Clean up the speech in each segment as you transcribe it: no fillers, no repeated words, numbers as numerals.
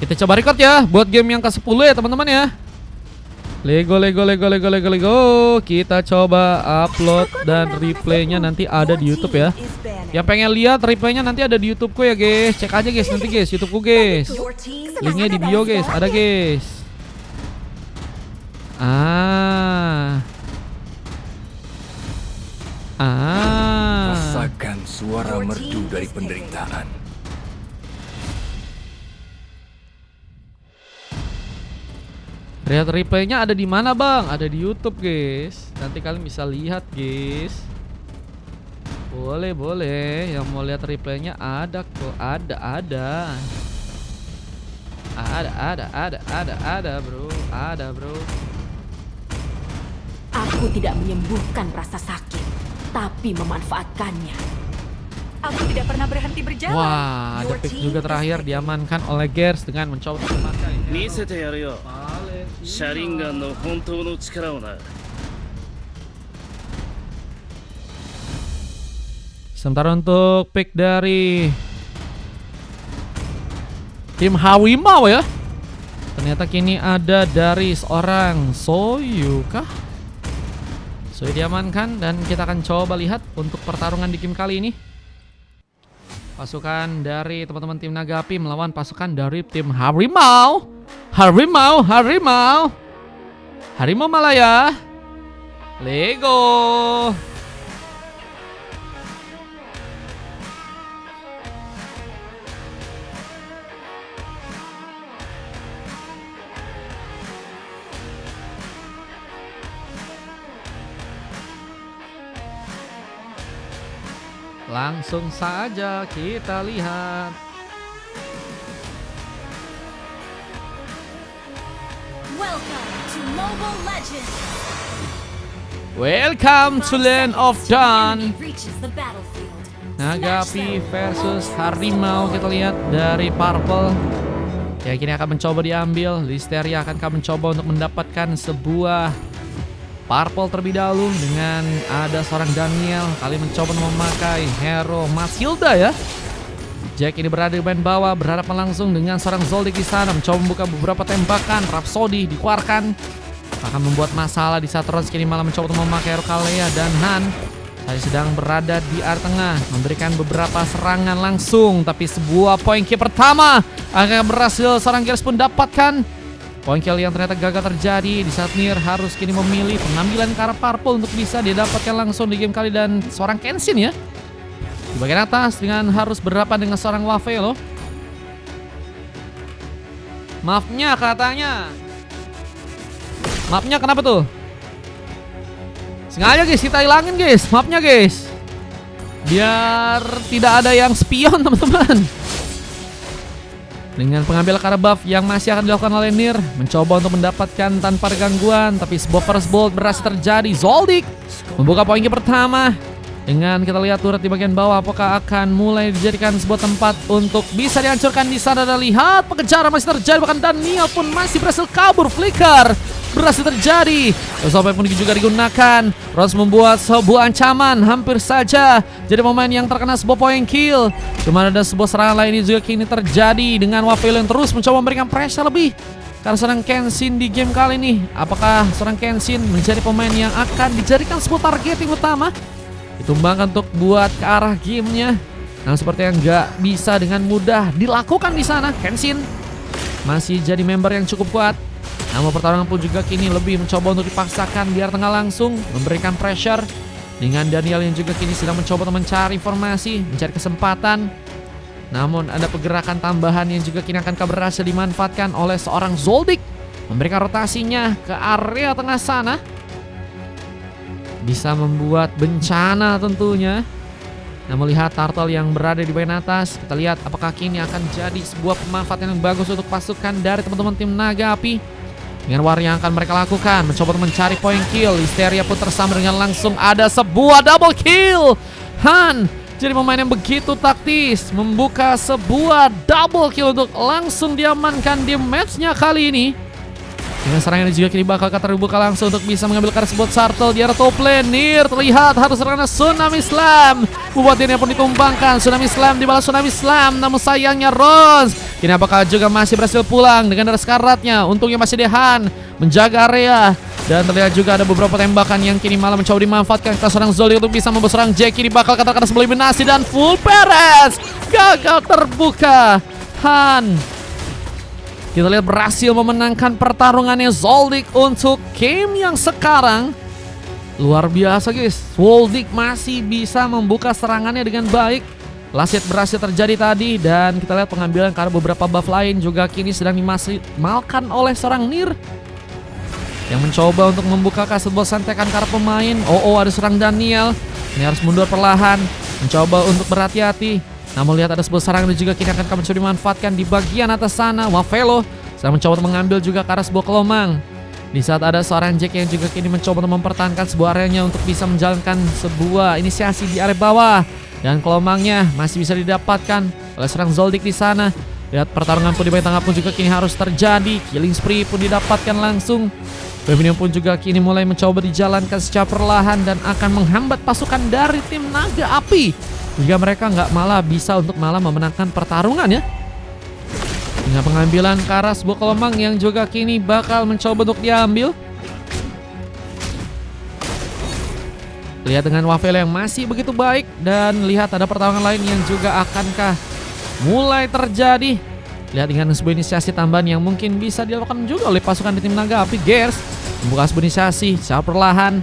Kita coba record ya buat game yang ke-10 ya teman-teman ya. Lego. Kita coba upload dan replaynya nanti ada di YouTube ya. Yang pengen lihat replaynya nanti ada di YouTubeku ya guys. Cek aja guys nanti guys YouTubeku guys. Linknya di bio guys, ada guys. Rasakan suara merdu dari penderitaan. Lihat replaynya ada di mana bang? Ada di YouTube guys. Nanti kalian bisa lihat guys. Boleh. Yang mau lihat replaynya ada kok. Ada bro. Ada bro. Aku tidak menyembuhkan rasa sakit, tapi memanfaatkannya. Aku tidak pernah berhenti berjalan. Wah, ada pick juga terakhir diamankan oleh Gers dengan mencoba memakai. Sementara untuk pick dari tim Harimau ya, ternyata kini ada dari seorang Soyu kah? Soyu diamankan dan kita akan coba lihat untuk pertarungan di game kali ini. Pasukan dari teman-teman tim Nagapi melawan pasukan dari tim Harimau. Harimau Malaya. Lego. Langsung saja kita lihat. Welcome to Mobile Legends. Welcome to Land of Dawn. Reaches the battlefield. Nagapi versus Harimau, kita lihat dari Purple. Ya kini akan mencoba diambil. Listeria akan mencoba untuk mendapatkan sebuah Purple terlebih dahulu dengan ada seorang Daniel. Kali mencoba memakai hero Matilda ya. Jack ini berada di bagian bawah, berhadapan langsung dengan seorang Zoldyck di sana. Mencoba membuka beberapa tembakan. Rhapsody dikeluarkan, akan membuat masalah di saat Rose kini malah mencoba untuk memakai hero Kalea dan Han. Tadi sedang berada di area tengah, memberikan beberapa serangan langsung. Tapi sebuah point kill pertama akan berhasil seorang Gears pun dapatkan. Point kill yang ternyata gagal terjadi di saat Nier harus kini memilih pengambilan ke arah Purple untuk bisa didapatkan langsung di game kali. Dan seorang Kenshin ya di bagian atas dengan harus berhadapan dengan seorang Wave loh. Maafnya katanya. Maafnya kenapa tuh? Sengaja guys kita hilangin guys. Maafnya guys, biar tidak ada yang spion teman-teman. Dengan pengambil karena buff yang masih akan dilakukan oleh Nier, mencoba untuk mendapatkan tanpa gangguan, tapi sebuah first bolt berhasil terjadi. Zoldyck membuka poin pertama. Dengan kita lihat turret di bagian bawah, apakah akan mulai dijadikan sebuah tempat untuk bisa dihancurkan di sana. Dan lihat pengejaran masih terjadi, bahkan Daniel pun masih berhasil kabur. Flicker berhasil terjadi. Sampai pun juga digunakan. Rose membuat sebuah ancaman hampir saja jadi pemain yang terkena sebuah point kill. Cuma ada sebuah serangan lain juga kini terjadi dengan Wafel yang terus mencoba memberikan pressure lebih karena seorang Kenshin di game kali ini. Apakah seorang Kenshin menjadi pemain yang akan dijadikan sebuah targeting utama? Ditumbangkan untuk buat ke arah gamenya. Nah seperti yang nggak bisa dengan mudah dilakukan di sana. Kenshin masih jadi member yang cukup kuat. Namun pertarungan pun juga kini lebih mencoba untuk dipaksakan biar tengah langsung memberikan pressure. Dengan Daniel yang juga kini sedang mencoba untuk mencari informasi, mencari kesempatan. Namun ada pergerakan tambahan yang juga kini akan berhasil dimanfaatkan oleh seorang Zoldyck. Memberikan rotasinya ke area tengah sana. Bisa membuat bencana tentunya. Nah melihat Turtle yang berada di bagian atas, kita lihat apakah kini akan jadi sebuah pemanfaatan yang bagus untuk pasukan dari teman-teman tim Nagapi. Dengan war yang akan mereka lakukan, mencoba mencari point kill. Listeria pun tersambar dengan langsung ada sebuah double kill. Han jadi pemain yang begitu taktis, membuka sebuah double kill untuk langsung diamankan di matchnya kali ini. Dengan serangan ini juga kini bakal terbuka langsung untuk bisa mengambil karet buat Sartel di arah top lane. Nir terlihat harus serangan Tsunami Slam. Membuat ini pun ditumbangkan. Tsunami Slam dibalas Tsunami Slam. Namun sayangnya Rons kini apakah juga masih berhasil pulang dengan darah sekaratnya. Untungnya masih Dehan menjaga area. Dan terlihat juga ada beberapa tembakan yang kini malah mencoba dimanfaatkan ke seorang Zoldyck untuk bisa membuat serang Jack. Kini bakal katakan sebelum eliminasi dan full Perez gagal terbuka. Han kita lihat berhasil memenangkan pertarungannya Zoldyck untuk game yang sekarang. Luar biasa guys, Zoldyck masih bisa membuka serangannya dengan baik. Last hit berhasil terjadi tadi. Dan kita lihat pengambilan karena beberapa buff lain juga kini sedang dimaksimalkan oleh seorang Nir yang mencoba untuk membuka sebuah santekan karena pemain. Ada serang Daniel. Ini harus mundur perlahan, mencoba untuk berhati-hati. Namun lihat ada sebuah serangan dan juga kini akan mencoba dimanfaatkan di bagian atas sana. Wavelo sedang mencoba untuk mengambil juga ke arah sebuah kelomang. Di saat ada seorang Jack yang juga kini mencoba untuk mempertahankan sebuah areanya untuk bisa menjalankan sebuah inisiasi di area bawah. Dan kelomangnya masih bisa didapatkan oleh seorang Zoldyck di sana. Lihat pertarungan pun di bagian tengah pun juga kini harus terjadi. Killing spree pun didapatkan langsung. Pavilion pun juga kini mulai mencoba dijalankan secara perlahan dan akan menghambat pasukan dari tim Naga Api hingga mereka nggak malah bisa untuk malah memenangkan pertarungan ya. Dengan pengambilan ke arah sebuah kelomang yang juga kini bakal mencoba untuk diambil. Lihat dengan Wavelo yang masih begitu baik. Dan lihat ada pertarungan lain yang juga akankah mulai terjadi. Lihat dengan sebuah inisiasi tambahan yang mungkin bisa dilakukan juga oleh pasukan di tim Naga Api. Gears membuka sebuah inisiasi secara perlahan.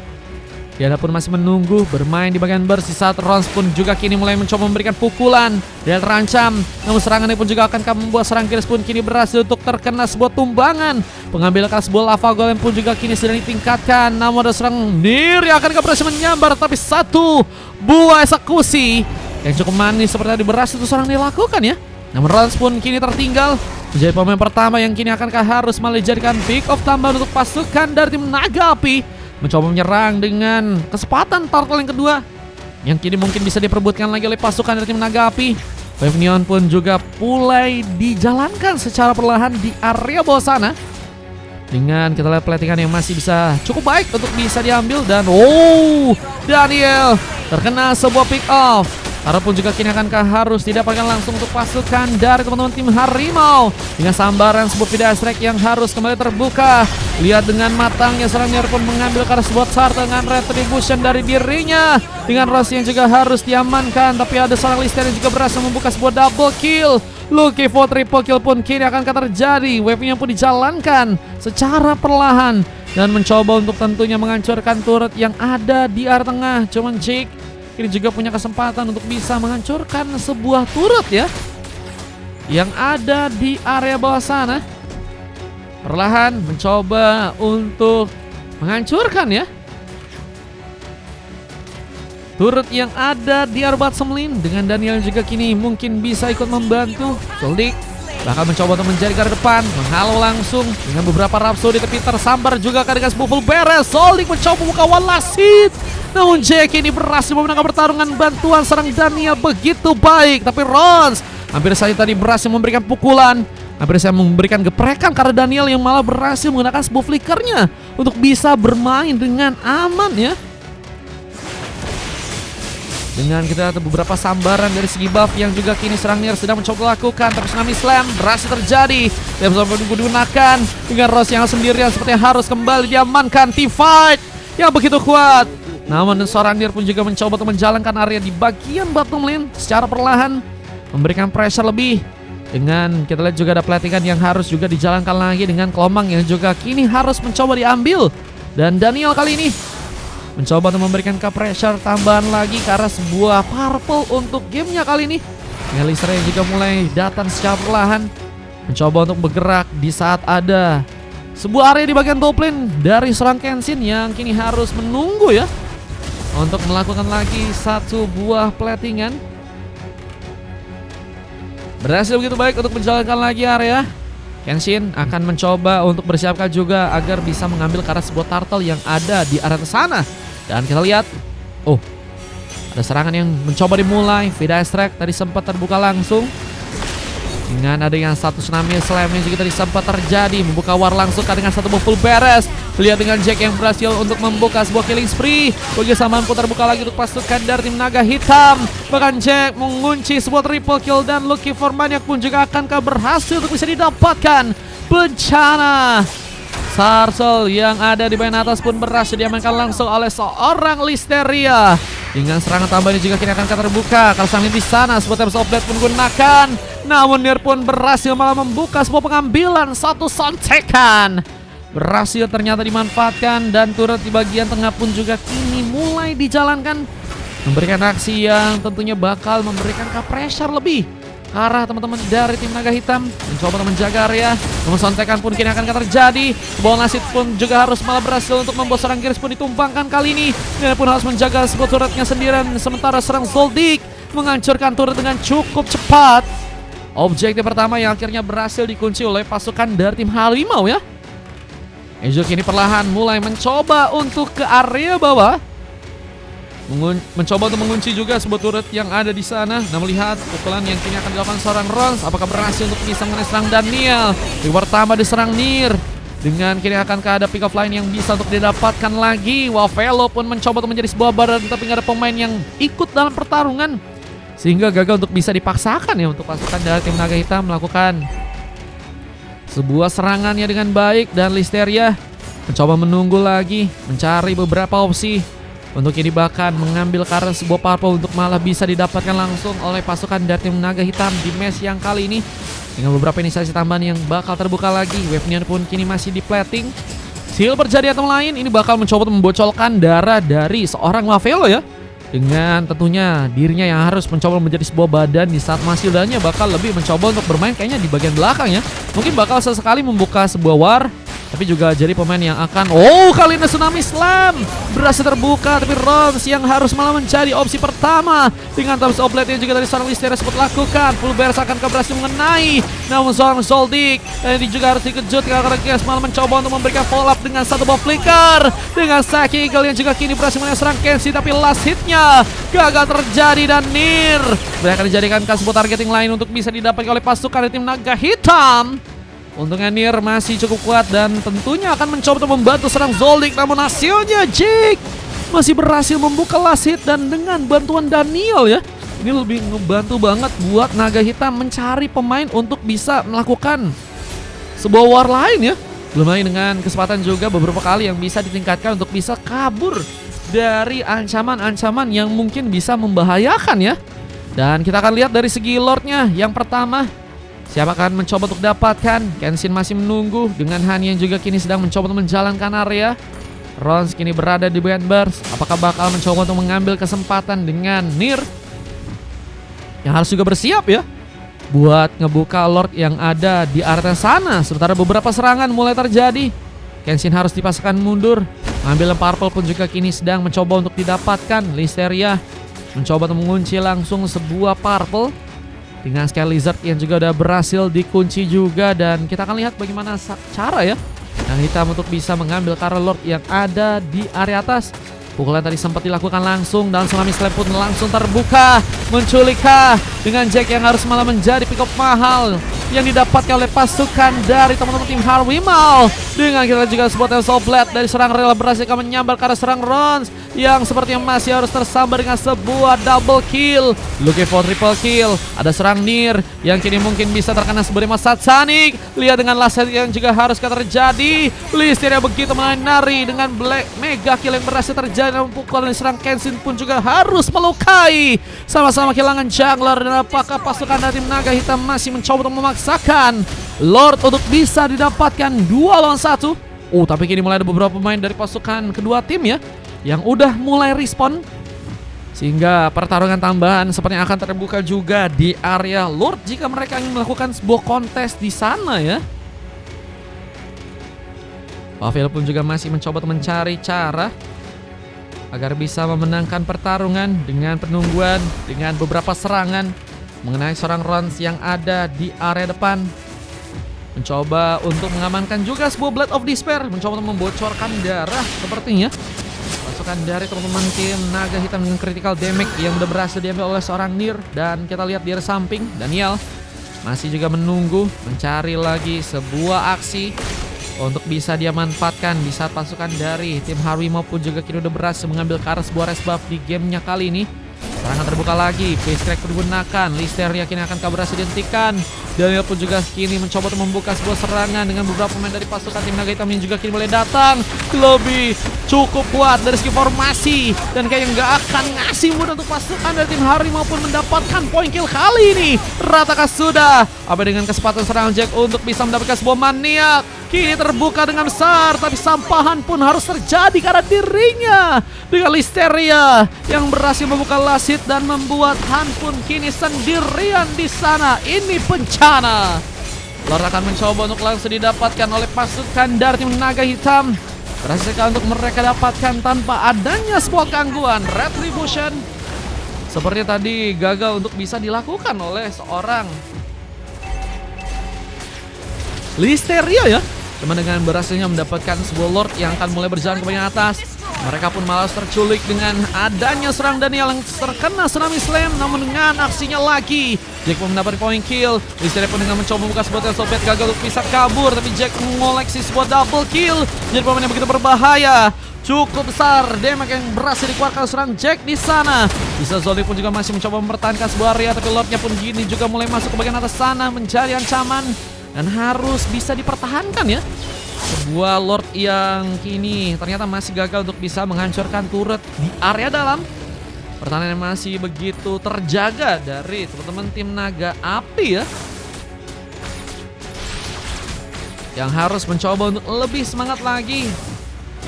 Dia pun masih menunggu bermain di bagian bersih saat Rons pun juga kini mulai mencoba memberikan pukulan. Dia terancam, namun serangannya pun juga akan membuat serang Gears pun kini berhasil untuk terkena sebuah tumbangan. Pengambilan sebuah lava golem pun juga kini sedang ditingkatkan. Namun ada serang Nir yang akan berhasil menyambar, tapi satu buah eksekusi yang cukup manis seperti tadi berhasil itu serang dilakukan ya. Namun Rons pun kini tertinggal menjadi pemain pertama yang kini akankah harus malah dijadikan pick off tambahan untuk pasukan dari tim Naga Api. Mencoba menyerang dengan kesempatan turtle yang kedua yang kini mungkin bisa diperebutkan lagi oleh pasukan dari tim Naga Api. Pavilion pun juga mulai dijalankan secara perlahan di area bawah sana. Dengan kita lihat platingan yang masih bisa cukup baik untuk bisa diambil. Dan Daniel terkena sebuah pick off. Harapun juga kini akankah harus didapatkan langsung untuk pasukan dari teman-teman tim Harimau. Dengan sambaran sebuah video strike yang harus kembali terbuka. Lihat dengan matangnya serangnya pun mengambil karena sebuah start dengan retribution dari dirinya. Dengan Rossi yang juga harus diamankan. Tapi ada seorang Lister yang juga berhasil membuka sebuah double kill. Lucky for triple kill pun kini akan terjadi. Wave-nya pun dijalankan secara perlahan. Dan mencoba untuk tentunya menghancurkan turret yang ada di area tengah. Cuman Jake ini juga punya kesempatan untuk bisa menghancurkan sebuah turret ya yang ada di area bawah sana. Perlahan mencoba untuk menghancurkan ya turret yang ada di area bottom lane. Dengan Daniel juga kini mungkin bisa ikut membantu. Zoldyck bakal mencoba untuk menjadi garda depan, menghalau langsung dengan beberapa Rhapsody tapi tersambar juga dengan sebuah full beres. Zoldyck mencoba membuka one last hit. Namun Jack ini berhasil memenangkan pertarungan. Bantuan serang Daniel begitu baik. Tapi Rons hampir saja tadi berhasil memberikan pukulan. Hampir saja memberikan geprekan karena Daniel yang malah berhasil menggunakan sebuah flickernya untuk bisa bermain dengan aman ya. Dengan kita lihat beberapa sambaran dari segi buff yang juga kini serang Nir sedang mencoba lakukan. Tapi Tsunami Slam berhasil terjadi. Dia bisa digunakan dengan Rose yang sendirian sepertinya harus kembali diamankan. T-Fight yang begitu kuat. Namun seorang Nir pun juga mencoba untuk menjalankan area di bagian bottom lane secara perlahan, memberikan pressure lebih. Dengan kita lihat juga ada platingan yang harus juga dijalankan lagi dengan kelomang yang juga kini harus mencoba diambil. Dan Daniel kali ini mencoba untuk memberikan ke pressure tambahan lagi ke arah sebuah purple untuk gamenya kali ini. Melisra yang juga mulai datang secara perlahan, mencoba untuk bergerak di saat ada sebuah area di bagian top lane dari seorang Kenshin yang kini harus menunggu ya untuk melakukan lagi satu buah platingan. Berhasil begitu baik untuk menjalankan lagi area. Kenshin akan mencoba untuk bersiapkan juga agar bisa mengambil ke arah sebuah turtle yang ada di area sana. Dan kita lihat, ada serangan yang mencoba dimulai. Vida Strike tadi sempat terbuka langsung. Dengan adanya satu tsunami slam yang juga tadi sempat terjadi, membuka war langsung dengan satu buff full beres. Lihat dengan Jack yang berhasil untuk membuka sebuah killing spree. Bersamaan pun terbuka lagi untuk pasukan dari tim naga hitam. Bahkan Jack mengunci sebuah triple kill dan Lucky for Maniac pun juga akankah berhasil untuk bisa didapatkan. Bencana Sarsel yang ada di bagian atas pun berhasil diamankan langsung oleh seorang Listeria. Dengan serangan tambahan ini juga kini akan terbuka. Kalau sampai di sana sebuah Times of Blade pun gunakan. Namun Nier pun berhasil malah membuka sebuah pengambilan satu sontekan. Berhasil ternyata dimanfaatkan dan turret di bagian tengah pun juga kini mulai dijalankan. Memberikan aksi yang tentunya bakal memberikan pressure lebih ke arah teman-teman dari tim naga hitam. Mencoba untuk menjaga area. Namun sontekan pun kini akan terjadi. Sebuah Nasid pun juga harus malah berhasil untuk membuat serang Gears pun ditumpangkan kali ini. Dia pun harus menjaga sebuah turretnya sendirian. Sementara serang Zoldyck menghancurkan turret dengan cukup cepat. Objektif pertama yang akhirnya berhasil dikunci oleh pasukan dari tim Harimau ya. Ejo kini perlahan mulai mencoba untuk ke area bawah. Mencoba untuk mengunci juga sebuah turret yang ada di sana. Nah, melihat pukulan yang kini akan dilakukan seorang Rons, apakah berhasil untuk bisa mengenai serang Daniel. Yang pertama diserang Nier. Dengan kini akankah ada pick off line yang bisa untuk didapatkan lagi. Wavelo pun mencoba untuk menjadi sebuah badan, tapi nggak ada pemain yang ikut dalam pertarungan. Sehingga gagal untuk bisa dipaksakan ya untuk pasukan dari tim naga hitam melakukan sebuah serangannya dengan baik. Dan Listeria mencoba menunggu lagi, mencari beberapa opsi untuk ini bahkan mengambil karena sebuah purple untuk malah bisa didapatkan langsung oleh pasukan dari tim naga hitam di match yang kali ini. Dengan beberapa inisiasi tambahan yang bakal terbuka lagi. Wave-nya pun kini masih di plating. Silver jadi atau lain ini bakal mencoba untuk membocorkan darah dari seorang Wavelo ya. Dengan tentunya dirinya yang harus mencoba menjadi sebuah badan di saat Masildanya bakal lebih mencoba untuk bermain kayaknya di bagian belakang ya. Mungkin bakal sesekali membuka sebuah war, tapi juga jadi pemain yang akan kali ini Tsunami Slam berhasil terbuka, tapi Rons yang harus malah menjadi opsi pertama. Dengan Times of Blade yang juga dari seorang Listeria sempat lakukan. Full Bears akan berhasil mengenai, namun seorang Zoldyck ini juga harus dikejut karena Gears malah mencoba untuk memberikan follow up dengan satu buff flicker. Dengan Saki Eagle yang juga kini berhasil menyerang Kenshi, tapi last hitnya gagal terjadi dan Nier akan dijadikan sebuah targeting lain untuk bisa didapatkan oleh pasukan dari tim naga hitam. Untungnya Nier masih cukup kuat dan tentunya akan mencoba untuk membantu serang Zoldyck. Namun hasilnya Jake masih berhasil membuka last hit dan dengan bantuan Daniel ya. Ini lebih ngebantu banget buat naga hitam mencari pemain untuk bisa melakukan sebuah war lain ya. Belum lagi dengan kesempatan juga beberapa kali yang bisa ditingkatkan untuk bisa kabur dari ancaman-ancaman yang mungkin bisa membahayakan ya. Dan kita akan lihat dari segi lordnya. Yang pertama, siapa akan mencoba untuk dapatkan? Kenshin masih menunggu dengan Han yang juga kini sedang mencoba untuk menjalankan area. Rons kini berada di bagian burst. Apakah bakal mencoba untuk mengambil kesempatan dengan Nier yang harus juga bersiap ya buat ngebuka Lord yang ada di area sana. Sementara beberapa serangan mulai terjadi. Kenshin harus dipasangkan mundur. Mengambil purple pun juga kini sedang mencoba untuk didapatkan. Listeria mencoba untuk mengunci langsung sebuah purple dengan Sky Lizard yang juga udah berhasil dikunci juga. Dan kita akan lihat bagaimana cara ya yang hitam untuk bisa mengambil Karel Lord yang ada di area atas. Pukulan tadi sempat dilakukan langsung dan Tsunami Slam pun langsung terbuka. Menculikkah dengan Jack yang harus malah menjadi pick up mahal yang didapatkan oleh pasukan dari teman-teman tim Harimau. Dengan kita juga sebuah Tales of Blade dari serang rela berhasil menyambar ke arah serang Rons yang sepertinya masih harus tersambar dengan sebuah double kill. Looking for triple kill. Ada serang Nier yang kini mungkin bisa terkena sebuah Satanic. Lihat dengan last hit yang juga harus terjadi. Listeria begitu menari dengan Black Mega kill yang berhasil terjadi. Namun pukulan serang Kenshin pun juga harus melukai. Sama-sama kehilangan jungler. Dan apakah pasukan dari tim naga hitam masih mencoba untuk memaksakan Lord untuk bisa didapatkan 2 lawan 1? Tapi kini mulai ada beberapa pemain dari pasukan kedua tim ya yang udah mulai respon, sehingga pertarungan tambahan sepertinya akan terbuka juga di area Lord jika mereka ingin melakukan sebuah kontes di sana ya. Pavel pun juga masih mencoba untuk mencari cara agar bisa memenangkan pertarungan dengan penungguan, dengan beberapa serangan mengenai seorang Rons yang ada di area depan. Mencoba untuk mengamankan juga sebuah Blade of Despair, mencoba untuk membocorkan darah sepertinya. Pasukan dari teman-teman tim naga hitam dengan critical damage yang udah berhasil diambil oleh seorang Nier. Dan kita lihat di area samping, Daniel masih juga menunggu, mencari lagi sebuah aksi untuk bisa dia manfaatkan di saat pasukan dari tim Harimau pun juga kini udah berhasil mengambil ke arah sebuah res buff di gamenya kali ini. Serangan terbuka lagi, face crack digunakan, Listeria kini akan berhasil dihentikan. Daniel pun juga kini mencoba untuk membuka sebuah serangan dengan beberapa pemain dari pasukan tim Naga Hitam yang juga kini mulai datang. Lebih cukup kuat dari segi formasi dan kayaknya nggak akan ngasih mudah untuk pasukan dari tim Harimau pun mendapatkan poin kill kali ini. Ratakah sudah? Apa dengan kesempatan serangan Jack untuk bisa mendapatkan sebuah maniak? Kini terbuka dengan besar, tapi sampahan pun harus terjadi karena dirinya dengan Listeria yang berhasil membuka lasit dan membuat Han pun kini sendirian di sana. Ini bencana. Lord akan mencoba untuk langsung didapatkan oleh pasukan dari tim Naga Hitam. Berhasilkah untuk mereka dapatkan tanpa adanya sebuah gangguan? Retribution seperti tadi gagal untuk bisa dilakukan oleh seorang Listeria ya. Cuma dengan berhasilnya mendapatkan sebuah Lord yang akan mulai berjalan ke bagian atas, mereka pun malas terculik dengan adanya serang Daniel yang terkena tsunami slam. Namun dengan aksinya lagi, Jack pun mendapat poin kill. Listeria pun dengan mencoba membuka sebuah Telsobet gagal untuk bisa kabur, tapi Jack mengoleksi sebuah double kill. Jadi pemain yang begitu berbahaya, cukup besar damage yang berhasil dikeluarkan serang Jack di sana. Bisa Zoldyck pun juga masih mencoba mempertahankan sebuah area, tapi Lordnya pun gini juga mulai masuk ke bagian atas sana menjadi ancaman. Dan harus bisa dipertahankan ya. Sebuah Lord yang kini ternyata masih gagal untuk bisa menghancurkan turret di area dalam. Pertahanan yang masih begitu terjaga dari teman-teman tim Naga Api ya. Yang harus mencoba untuk lebih semangat lagi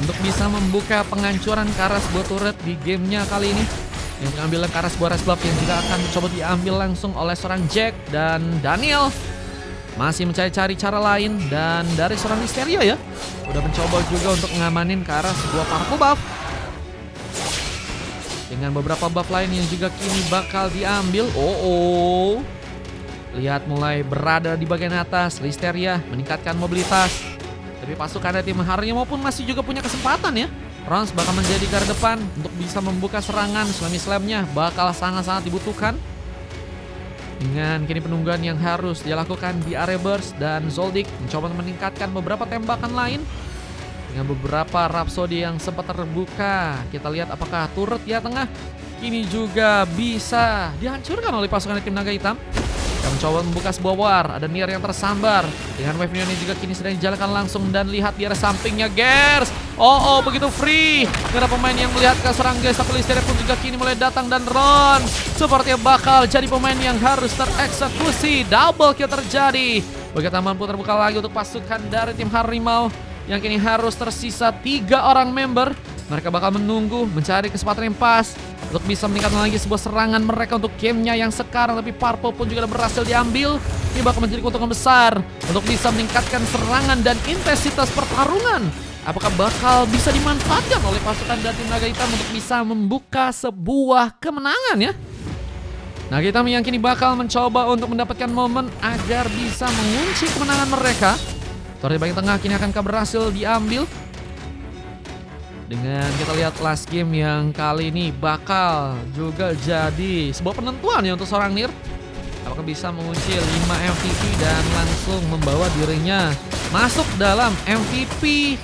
untuk bisa membuka penghancuran ke arah sebuah turret di gamenya kali ini. Yang mengambil ke arah sebuah res buff yang juga akan mencoba diambil langsung oleh seorang Jack dan Daniel. Masih mencari-cari cara lain dan dari seorang Listeria ya udah mencoba juga untuk ngamanin ke arah sebuah powerful buff. Dengan beberapa buff lain yang juga kini bakal diambil. Lihat mulai berada di bagian atas. Listeria meningkatkan mobilitas. Tapi pasukan dari tim Harimau maupun masih juga punya kesempatan ya. Rons bakal menjadi garda depan untuk bisa membuka serangan. Tsunami slam-nya bakal sangat-sangat dibutuhkan. Dengan kini penungguan yang harus dia lakukan di area burst, dan Zoldyck mencoba meningkatkan beberapa tembakan lain dengan beberapa Rhapsody yang sempat terbuka. Kita lihat apakah turret di tengah kini juga bisa dihancurkan oleh pasukan tim Naga Hitam. Yang mencoba membuka sebuah war, ada Nier yang tersambar dengan wave minion yang juga kini sedang dijalankan langsung. Dan lihat di arah sampingnya Gers. Begitu free. Karena pemain yang melihat ke serang guys, tapi Listeria pun juga kini mulai datang. Dan Ron sepertinya bakal jadi pemain yang harus tereksekusi. Double kill terjadi. Bagian taman pun terbuka lagi untuk pasukan dari tim Harimau yang kini harus tersisa 3 orang member. Mereka bakal menunggu, mencari kesempatan yang pas untuk bisa meningkatkan lagi sebuah serangan mereka untuk gamenya yang sekarang. Tapi Purple pun juga berhasil diambil. Ini bakal menjadi keuntungan besar untuk bisa meningkatkan serangan dan intensitas pertarungan. Apakah bakal bisa dimanfaatkan oleh pasukan dari tim Naga Hitam untuk bisa membuka sebuah kemenangan ya? Naga Hitam yang kini bakal mencoba untuk mendapatkan momen agar bisa mengunci kemenangan mereka. Torre bagian tengah kini akan berhasil diambil. Dengan kita lihat last game yang kali ini bakal juga jadi sebuah penentuan ya untuk seorang Nier. Apakah bisa mengunci 5 MVP dan langsung membawa dirinya masuk dalam MVP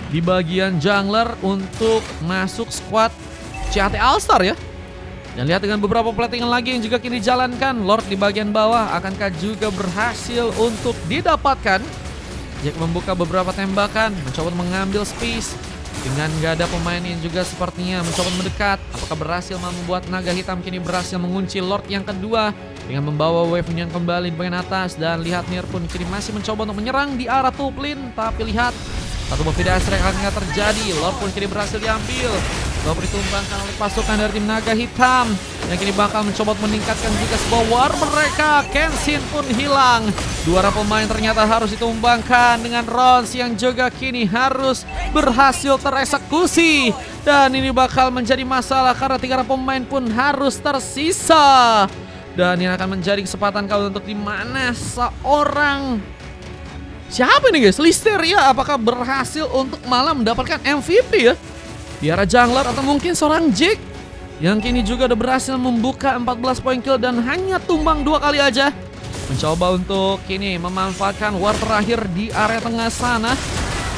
di bagian jungler untuk masuk squad CAT All-Star ya. Dan lihat dengan beberapa platingan lagi yang juga kini dijalankan, Lord di bagian bawah akankah juga berhasil untuk didapatkan. Jack membuka beberapa tembakan, mencoba mengambil space. Dengan gak ada pemain yang juga sepertinya mencoba mendekat. Apakah berhasil membuat Naga Hitam kini berhasil mengunci Lord yang kedua dengan membawa wave minion kembali di bagian atas. Dan lihat Nier pun kini masih mencoba untuk menyerang di arah top lane. Tapi lihat satu buff tidak akan terjadi. Lord pun kini berhasil diambil. Lord ditumbangkan oleh pasukan dari tim Naga Hitam yang kini bakal mencoba meningkatkan juga sebuah war mereka. Kenshin pun hilang. 2 orang pemain ternyata harus ditumbangkan dengan Rons yang juga kini harus berhasil tereksekusi. Dan ini bakal menjadi masalah karena 3 orang pemain pun harus tersisa. Dan ini akan menjadi kesempatan kau untuk dimana seorang siapa ini guys? Listeria apakah berhasil untuk malah mendapatkan MVP ya? Di arah jungler atau mungkin seorang Jack? yang kini juga udah berhasil membuka 14 poin kill dan hanya tumbang 2 kali aja. Mencoba untuk kini memanfaatkan war terakhir di area tengah sana.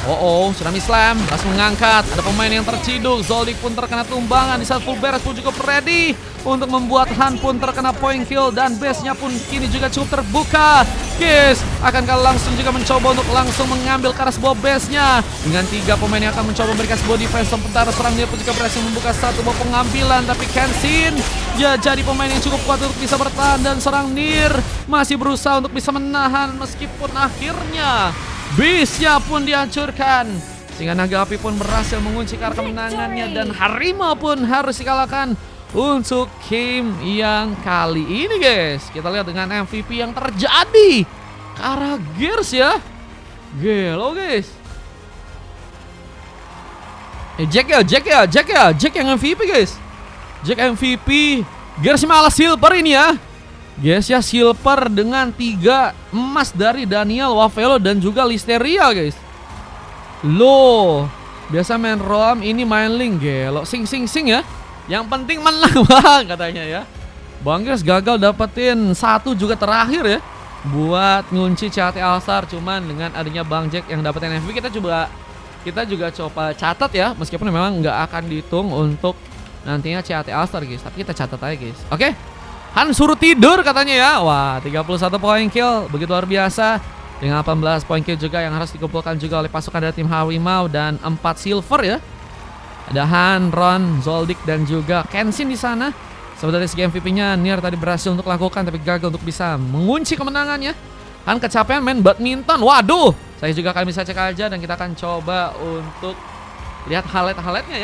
Tsunami Slam langsung mengangkat. Ada pemain yang terciduk. Zoldyck pun terkena tumbangan. Di saat full beres pun cukup ready untuk membuat Han pun terkena point kill. Dan base-nya pun kini juga cukup terbuka. Kiss akankah langsung juga mencoba untuk langsung mengambil ke arah sebuah base-nya. Dengan 3 pemain yang akan mencoba memberikan sebuah defense. Sementara serang dia pun juga berhasil membuka satu buah pengambilan. Tapi Kenshin ya jadi pemain yang cukup kuat untuk bisa bertahan. Dan serang Nier masih berusaha untuk bisa menahan. Meskipun akhirnya Beast-nya pun dihancurkan. Sehingga naga api pun berhasil mengunci ke arah kemenangannya. Dan harimau pun harus dikalahkan untuk game yang kali ini guys. Kita lihat dengan MVP yang terjadi ke arah Gears ya. Gelo guys. Jack yang MVP guys. Jack MVP. Gears malah silver ini ya. Guys ya, silver dengan 3 emas dari Daniel, Wavelo dan juga Listeria guys. Loh, biasa main ROM, ini main link gelo. Sing ya. Yang penting menang bang katanya ya. Bang Gears gagal dapetin 1 juga terakhir ya, buat ngunci CHT All-Star. Cuman dengan adanya Bang Jack yang dapetin MVP, kita juga coba catat ya. Meskipun memang nggak akan dihitung untuk nantinya CHT All-Star guys, tapi kita catat aja guys. Oke. Han suruh tidur katanya ya. Wah, 31 poin kill, begitu luar biasa. Dengan 18 poin kill juga yang harus dikumpulkan juga oleh pasukan dari tim Harimau. Dan 4 silver ya. Ada Han, Ron, Zoldyck dan juga Kenshin di sana. Sebenarnya segi MVP-nya Nier tadi berhasil untuk lakukan, tapi gagal untuk bisa mengunci kemenangannya. Han kecapean main badminton. Waduh, saya juga akan bisa cek aja dan kita akan coba untuk lihat highlight-highlightnya ya.